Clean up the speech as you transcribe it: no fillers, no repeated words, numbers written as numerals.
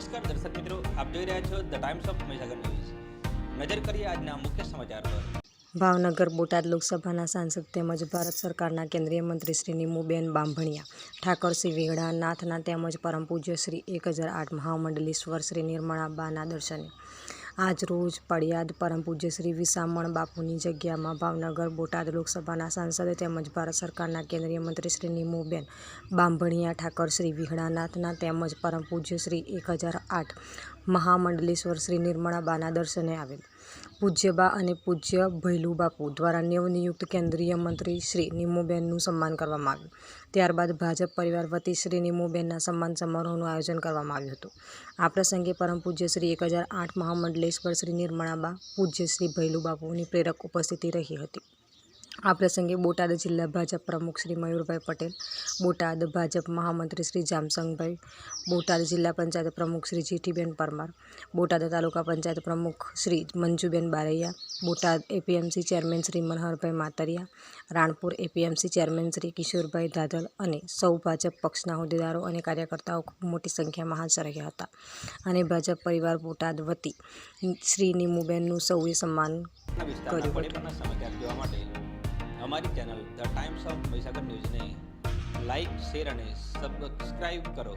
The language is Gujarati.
નમસ્કાર દર્શક મિત્રો, આપ જોઈ રહ્યા છો the times of Mahisagar news. નજર કરીએ આજના મુખ્ય સમાચાર પર। ભાવનગર બોટાદ લોકસભાના સાંસદ તેમજ ભારત સરકારના કેન્દ્રીય મંત્રી શ્રી નીમુબેન બાંભણિયા, ઠાકોર શ્રી વિઘ્નાનાથના તેમજ પરમ પૂજ્ય શ્રી 1008 મહામંડલેશ્વર શ્રી નિર્મળાબાના દર્શને આજ રોજ પડિયાદ પરમ પૂજ્ય શ્રી વિસામણ બાપુની જગ્યામાં ભાવનગર બોટાદ લોકસભાના સાંસદ તેમજ ભારત સરકારના કેન્દ્રીય મંત્રી શ્રી નીમુબેન બાંભણિયા, ઠાકોર શ્રી વિઘ્નાનાથના તેમજ પરમ પૂજ્ય શ્રી 1008 મહામંડલેશ્વર શ્રી નિર્મળાબાના દર્શને આવેલ। પૂજ્યબા અને પૂજ્ય ભૈલું બાપુ દ્વારા નવનિયુક્ત કેન્દ્રીય મંત્રી શ્રી નીમુબેનનું સન્માન કરવામાં આવ્યું। ત્યારબાદ ભાજપ પરિવાર વતી શ્રી નીમુબેનના સન્માન સમારોહનું આયોજન કરવામાં આવ્યું હતું। આ પ્રસંગે પરમ પૂજ્ય શ્રી 1008 મહામંડલેશ્વર શ્રી નિર્મળાબા, પૂજ્ય શ્રી ભૈલું બાપુની પ્રેરક ઉપસ્થિતિ રહી હતી। આ પ્રસંગે બોટાદ જિલ્લા ભાજપ પ્રમુખ શ્રી મયુરભાઈ પટેલ, બોટાદ ભાજપ મહામંત્રી શ્રી જામસંગભાઈ, બોટાદ જિલ્લા પંચાયત પ્રમુખ શ્રી જીઠીબેન પરમાર, બોટાદ તાલુકા પંચાયત પ્રમુખ શ્રી મંજુબેન બારૈયા, બોટાદ એપીએમસી ચેરમેન શ્રી મનહરભાઈ માતરિયા, રાણપુર એપીએમસી ચેરમેન શ્રી કિશોરભાઈ ધાધલ અને સૌ ભાજપ પક્ષના હોદ્દેદારો અને કાર્યકર્તાઓ ખૂબ મોટી સંખ્યામાં હાજર રહ્યા હતા અને ભાજપ પરિવાર બોટાદ વતી શ્રી નીમુબેનનું સૌએ સન્માન કર્યું હતું। સમાચાર જોવા માટે અમારી channel the times of Mahisagar ન્યૂઝને લાઇક, શેર અને સબસ્ક્રાઇબ કરો।